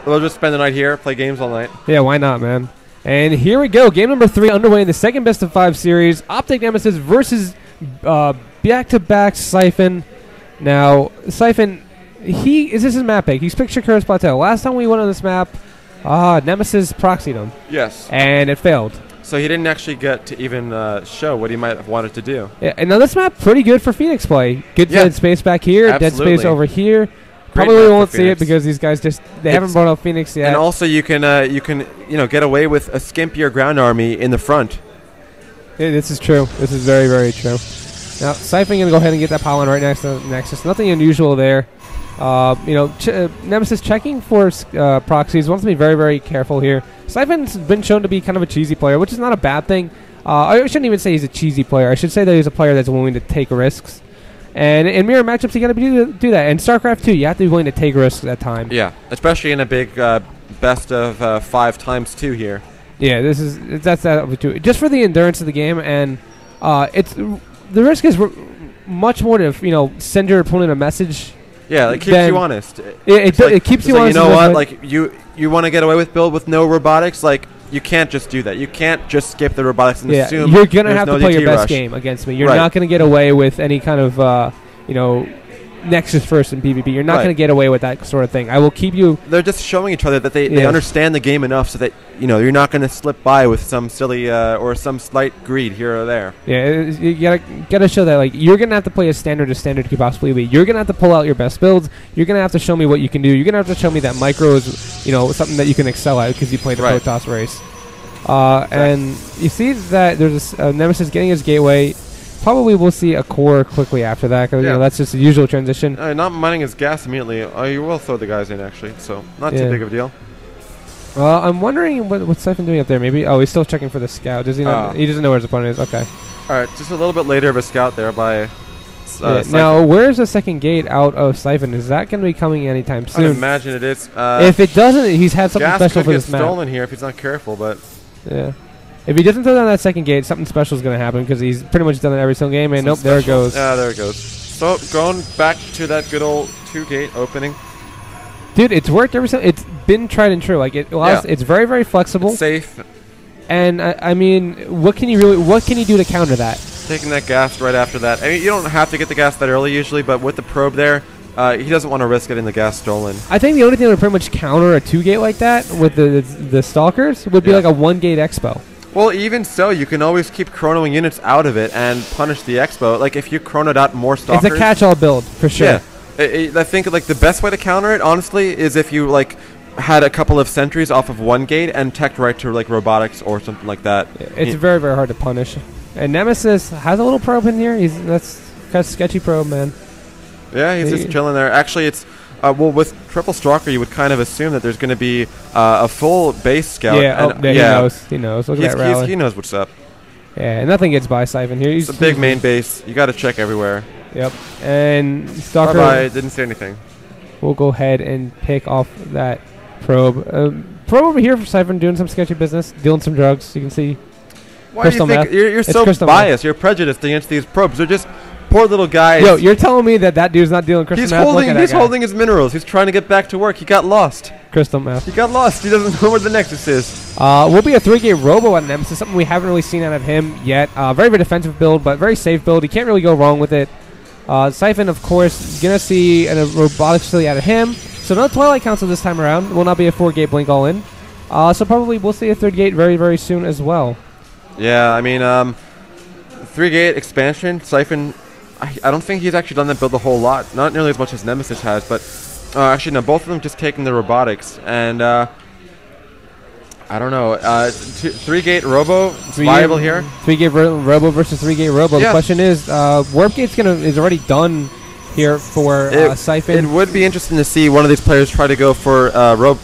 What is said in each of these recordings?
We'll just spend the night here, play games all night. Yeah, why not, man? And here we go. Game number 3 underway in the second best of 5 series. OpTiKNemesis versus back-to-back Siphon. Now, Siphon, this is his map pick. He's picked Shakura's Plateau. Last time we went on this map, Nemesis proxied him. Yes. And it failed. So he didn't actually get to even show what he might have wanted to do. Yeah, and now this map pretty good for Phoenix play. Good dead space back here, absolutely. Dead space over here. Probably won't see it because these guys they haven't brought up Phoenix yet. And also you can get away with a skimpier ground army in the front. Yeah, this is true. This is very, very true. Now Siphon gonna go ahead and get that pollen right next to Nexus. Nothing unusual there. Nemesis checking for proxies. Wants to be very, very careful here. Siphon's been shown to be kind of a cheesy player, which is not a bad thing. I shouldn't even say he's a cheesy player. I should say that he's a player that's willing to take risks. And in mirror matchups, you got to do that. And StarCraft 2, you have to be willing to take risks at times. Yeah, especially in a big best of 5 times 2 here. Yeah, that's that too. Just for the endurance of the game, and the risk is much more to send your opponent a message. Yeah, it keeps you honest. It keeps you honest. You know what? Like you want to get away with build with no robotics, like. You can't just do that. You can't just skip the robotics and assume you're going to have to play your best game against me. You're not going to get away with any kind of, Nexus first in PvP. You're not going to get away with that sort of thing. I will keep you... They're just showing each other that they understand the game enough so that, you're not going to slip by with some silly or some slight greed here or there. Yeah, you gotta show that, like, you're going to have to play as standard you could possibly be. You're going to have to pull out your best builds. You're going to have to show me what you can do. You're going to have to show me that micro is, something that you can excel at because you played the Protoss race. And you see that there's a Nemesis getting his gateway. Probably we'll see a core quickly after that because that's just the usual transition. Not mining his gas immediately. You will throw the guys in actually, so not too big of a deal. I'm wondering what's Siphon doing up there. Maybe he's still checking for the scout. Does he not? He doesn't know where his opponent is. Okay. All right, just a little bit later of a scout there by. Now, where's the second gate out of Siphon? Is that going to be coming anytime soon? I imagine it is. If it doesn't, he's had something special for this map. Gas could get stolen here if he's not careful, but. Yeah. If he doesn't throw down that second gate, something special is going to happen because he's pretty much done it every single game. And nope, there it goes. Yeah, there it goes. So going back to that good old 2-gate opening. Dude, it's worked every single. It's been tried and true. Like it's very, very flexible, it's safe. And I mean, what can you do to counter that? Taking that gas right after that. I mean, you don't have to get the gas that early usually, but with the probe there, he doesn't want to risk getting the gas stolen. I think the only thing that would pretty much counter a 2-gate like that with the stalkers would be like a 1-gate expo. Well, even so, you can always keep chronoing units out of it and punish the expo. Like, if you chronoed out more stalkers... It's a catch-all build, for sure. Yeah. I think, like, the best way to counter it, honestly, is if you, like, had a couple of sentries off of 1 gate and teched right to, like, robotics or something like that. It's very, very hard to punish. And Nemesis has a little probe in here. That's kind of sketchy probe, man. Yeah, he's just chilling there. Actually, it's... well, with Triple Stalker, you would kind of assume that there's going to be a full base scout. Yeah, he knows. He knows. Look at that rally. He knows what's up. Yeah, and nothing gets by Siphon here. It's a big main base. You got to check everywhere. Yep. And Stalker... Bye-bye. Didn't say anything. We'll go ahead and pick off that probe. Probe over here for Siphon doing some sketchy business, dealing some drugs. You can see. Why do you think... You're so biased. You're prejudiced against these probes. They're just... Poor little guy. Yo, you're telling me that dude's not dealing crystal meth? He's holding his minerals. He's trying to get back to work. He got lost. Crystal meth. He got lost. He doesn't know where the Nexus is. Will be a 3-gate robo on Nemesis. Something we haven't really seen out of him yet. Very, very defensive build, but very safe build. You can't really go wrong with it. Siphon, of course, gonna see a robotics facility out of him. So no Twilight Council this time around. Will not be a 4-gate blink all in. So probably we'll see a 3rd gate very, very soon as well. Yeah, I mean, 3-gate expansion. Siphon. I don't think he's actually done that build a whole lot. Not nearly as much as Nemesis has, but actually, no, both of them just taking the robotics. And I don't know. 3-gate Robo, it's viable here. 3-gate Robo versus 3-gate Robo. Yeah. The question is, Warp Gate's is already done here for Siphon. It would be interesting to see one of these players try to go for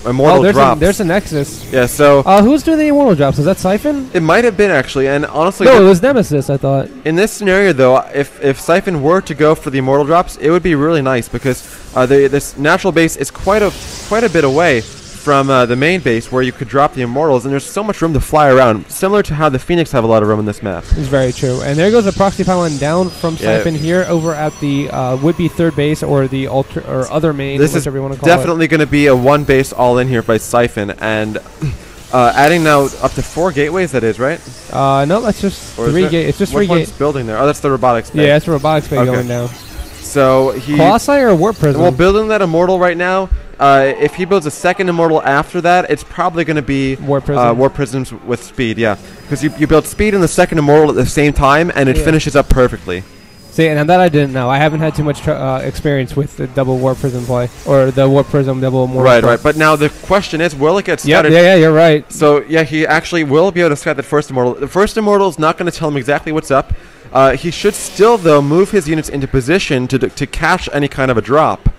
Immortal drops. There's a Nexus. Yeah, so... who's doing the Immortal drops? Is that Siphon? It might have been, actually, and honestly... No, it was Nemesis, I thought. In this scenario, though, if Siphon were to go for the Immortal drops, it would be really nice, because this natural base is quite a bit away from the main base where you could drop the Immortals, and there's so much room to fly around, similar to how the Phoenix have a lot of room in this map. It's very true. And there goes the proxy pylon down from Siphon here over at the would-be third base or the other main, whichever you want to call it. This is definitely going to be a one base all in here by Siphon, and adding now up to 4 gateways, that is, right? No, that's just 3 gates. It's just 3 gates. What's building there? Oh, that's the robotics bay. Yeah, that's the robotics bay going down. So he... Colossi or Warp Prism? Well, building that Immortal right now, if he builds a second Immortal after that, it's probably going to be Warp Prism. Warp Prisms with speed, yeah. Because you build speed and the second Immortal at the same time, and it finishes up perfectly. See, and that I didn't know. I haven't had too much experience with the double Warp Prism play, or the Warp Prism double Immortal. Right. But now the question is, will it get scattered? Yeah, you're right. So, yeah, he actually will be able to scatter that first Immortal. The first Immortal is not going to tell him exactly what's up. He should still, though, move his units into position to catch any kind of a drop.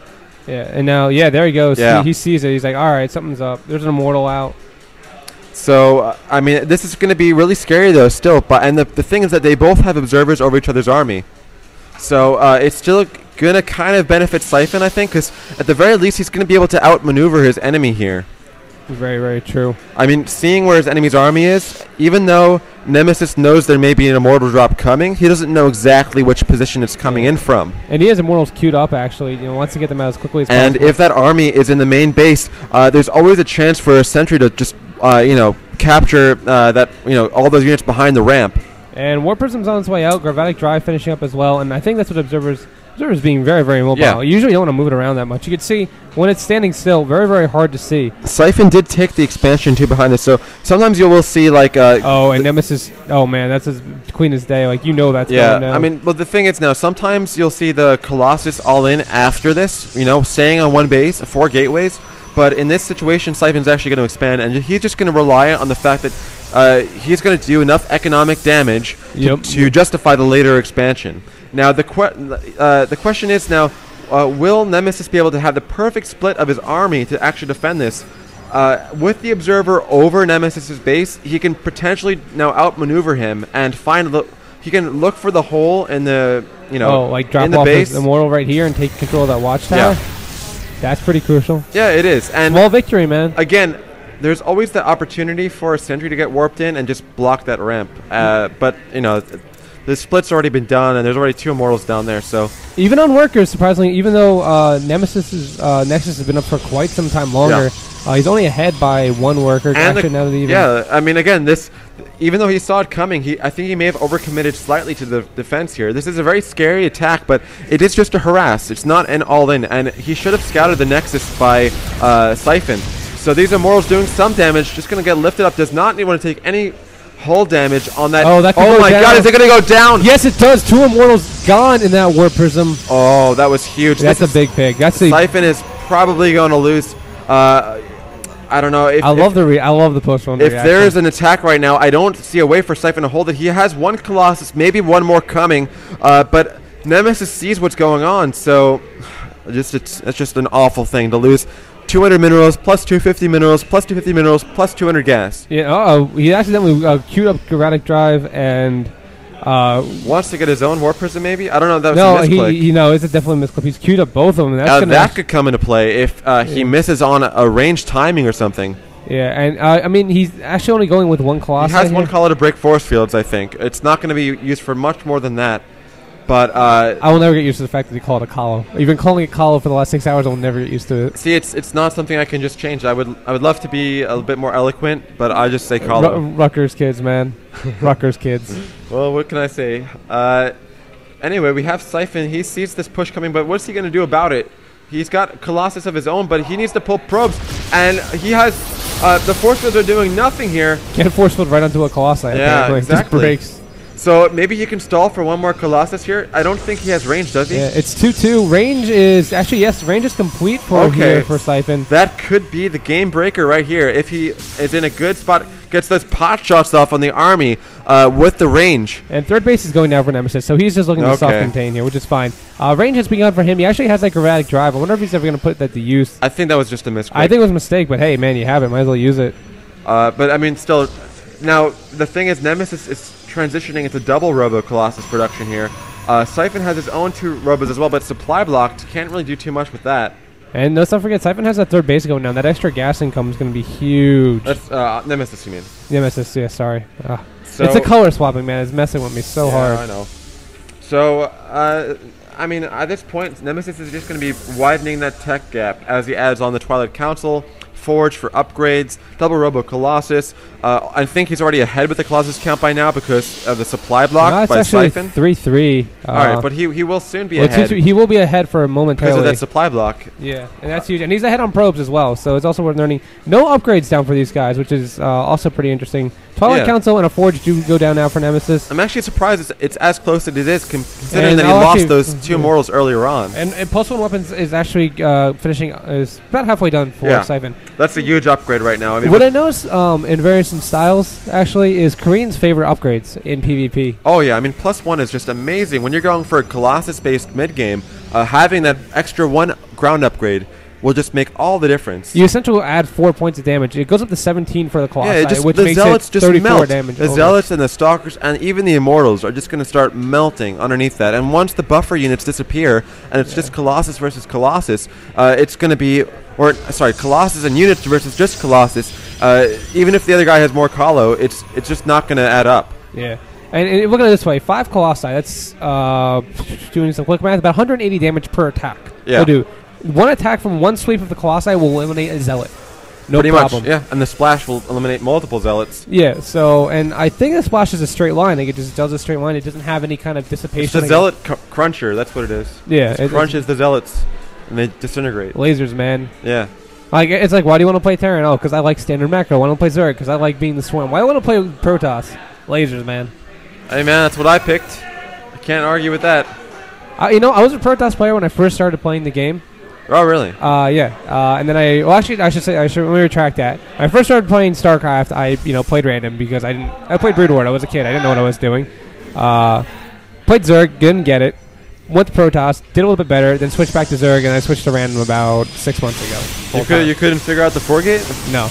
Yeah, and now, there he goes. Yeah. He sees it. He's like, all right, something's up. There's an Immortal out. So, I mean, this is going to be really scary, though, still. And the thing is that they both have observers over each other's army. So, it's still going to kind of benefit Siphon, I think, because at the very least, he's going to be able to outmaneuver his enemy here. Very, very true. I mean, seeing where his enemy's army is, even though Nemesis knows there may be an Immortal drop coming, he doesn't know exactly which position it's coming in from. And he has Immortals queued up, actually. Wants to get them out as quickly as possible. And if that army is in the main base, there's always a chance for a sentry to just, capture all those units behind the ramp. And Warp Prism's on its way out. Gravatic Drive finishing up as well. And I think that's what Observer's being very, very mobile. Yeah. You usually don't want to move it around that much. You can see when it's standing still, very, very hard to see. Siphon did take the expansion too behind us, so sometimes you will see like. And Nemesis. Oh man, that's his Queen is Day. Like that's going down. I mean, well, the thing is now sometimes you'll see the Colossus all in after this. Staying on one base, 4 gateways. But in this situation, Siphon's actually going to expand, and he's just going to rely on the fact that he's going to do enough economic damage to justify the later expansion. Now, the question is now, will Nemesis be able to have the perfect split of his army to actually defend this? With the Observer over Nemesis's base, he can potentially now outmaneuver him and he can look for the hole in the drop in the off base. His Immortal right here and take control of that watchtower. Yeah. That's pretty crucial. Yeah, it is. And small victory, man. Again, there's always the opportunity for a sentry to get warped in and just block that ramp. But the split's already been done, and there's already 2 Immortals down there. So even on workers, surprisingly, even though Nemesis's Nexus has been up for quite some time longer, he's only ahead by 1 worker. I mean, again, even though he saw it coming, I think he may have overcommitted slightly to the defense here. This is a very scary attack, but it is just a harass. It's not an all-in, and he should have scouted the Nexus by Siphon. So these Immortals doing some damage, just going to get lifted up. Does not want to take any hull damage on that. Oh my God, is it going to go down? Yes, it does. 2 Immortals gone in that Warp Prism. Oh, that was huge. That's a big pig. Siphon is probably going to lose. I don't know. I love the post-run reaction. If there's an attack right now, I don't see a way for Siphon to hold it. He has 1 Colossus, maybe 1 more coming, but Nemesis sees what's going on. So, it's just an awful thing to lose 200 minerals plus 250 minerals plus 250 minerals plus 200 gas. Yeah. He accidentally queued up Gravatic Drive and. Wants to get his own Warp Prism, maybe? I don't know. That was a misclick. It's definitely a misclick. He's queued up both of them. That could come into play if he misses on a range timing or something. Yeah, and I mean, he's actually only going with 1 Colossus. He has 1 Collar to break force fields, I think. It's not going to be used for much more than that. But I will never get used to the fact that he called it a Colo. You've been calling it Colo for the last 6 hours. I will never get used to it. See, it's not something I can just change. I would love to be a bit more eloquent, but I just say Colo. Rutgers kids, man. Rutgers kids. Well, what can I say? Anyway, we have Siphon. He sees this push coming, but what's he going to do about it? He's got Colossus of his own, but he needs to pull probes, and he has the force fields are doing nothing here. Can't force field right onto a Colossus. Yeah, exactly. Just breaks. So maybe he can stall for 1 more Colossus here. I don't think he has range, does he? Yeah, it's 2-2. Range is actually range is complete for Siphon. That could be the game breaker right here. If he is in a good spot, gets those pot shots off on the army with the range. And third base is going down for Nemesis, so he's just looking to self-contain here, which is fine. Range has begun for him. He actually has like Gravatic Drive. I wonder if he's ever going to put that to use. I think that was just a misclick. I think it was a mistake, but hey, man, you have it. Might as well use it. But I mean, still, now the thing is, Nemesis is transitioning into double Robo Colossus production here. Siphon has his own 2 Robos as well, but supply blocked. Can't really do too much with that. And let's not forget, Siphon has that third base going down. That extra gas income is going to be huge. That's Nemesis, you mean? Nemesis, yeah, sorry. So it's a color swapping, man. It's messing with me so hard. I know. So, I mean, at this point, Nemesis is just going to be widening that tech gap as he adds on the Twilight Council, Forge for upgrades, Double Robo Colossus. I think he's already ahead with the Colossus count by now because of the supply block by Siphon. 3-3. All right, but he will soon be ahead. He will be ahead for a momentarily. Because of that supply block. Yeah, and that's huge. And he's ahead on probes as well, so it's also worth learning. No upgrades down for these guys, which is also pretty interesting. Twilight Council and a Forge do go down now for Nemesis. I'm actually surprised it's as close as it is, considering that he lost those 2 immortals earlier on. And +1 weapons is actually finishing, is about halfway done for Siphon. That's a huge upgrade right now. I mean, what I noticed in various styles, actually, is Korean's favorite upgrades in PvP. Oh, yeah. I mean, +1 is just amazing. When you're going for a Colossus-based mid-game, having that extra 1 ground upgrade will just make all the difference. You essentially add 4 points of damage. It goes up to 17 for the Colossi, which the makes Zealots it just 34 melt. damage. The Zealots and the Stalkers and even the Immortals are just going to start melting underneath that. And once the buffer units disappear and it's just Colossus versus Colossus, it's going to be, Colossus and units versus just Colossus. Even if the other guy has more Colo, it's just not going to add up. Yeah. And look at it this way: 5 Colossi. That's doing some quick math. About 180 damage per attack. Yeah. They'll do 1 attack from 1 sweep of the Colossi will eliminate a Zealot. No Pretty problem. much, yeah. And the splash will eliminate multiple Zealots. Yeah. So, and I think the splash is a straight line. Like it just does a straight line. It doesn't have any kind of dissipation. It's the Zealot cruncher. That's what it is. Yeah. It crunches the Zealots, and they disintegrate. Lasers, man. Yeah. Like it's like, why do you want to play Terran? Oh, because I like standard macro. Why don't I play Zerg? Because I like being the Swarm. Why do I want to play Protoss? Lasers, man. Hey, man, that's what I picked. I can't argue with that. You know, I was a Protoss player when I first started playing the game. Oh, really? Yeah. And then let me retract that. When I first started playing StarCraft, I played random because I played Brood War. I was a kid. I didn't know what I was doing. Played Zerg, didn't get it. Went to Protoss, did a little bit better, then switched back to Zerg, and I switched to random about 6 months ago. You couldn't figure out the 4-gate? No.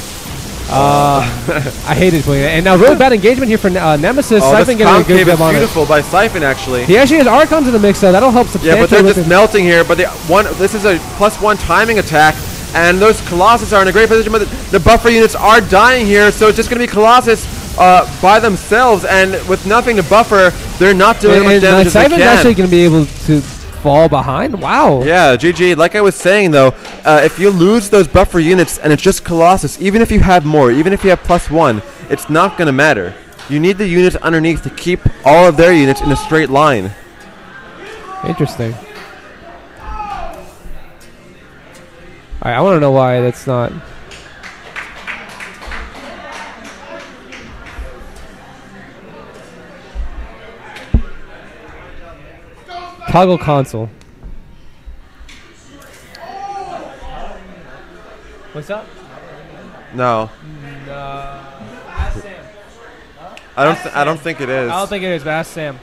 I hated playing it. And now really bad engagement here for Nemesis. Siphon getting a good job on it. Beautiful by Siphon, actually. He actually has Archons in the mix, though. That'll help substantially. Yeah, but they're just melting here. But this is a +1 timing attack, and those Colossus are in a great position. But the buffer units are dying here, so it's just going to be Colossus by themselves, and with nothing to buffer, they're not doing much damage as they can. Siphon's actually going to be able to fall behind. Wow. Yeah, GG. Like I was saying, though, if you lose those buffer units and it's just Colossus, even if you have more, even if you have +1, it's not going to matter. You need the units underneath to keep all of their units in a straight line. Interesting. Alright, I want to know why that's not... Toggle console. What's up? No. Ask Sam. I don't think it is. I don't think it is, but ask Sam.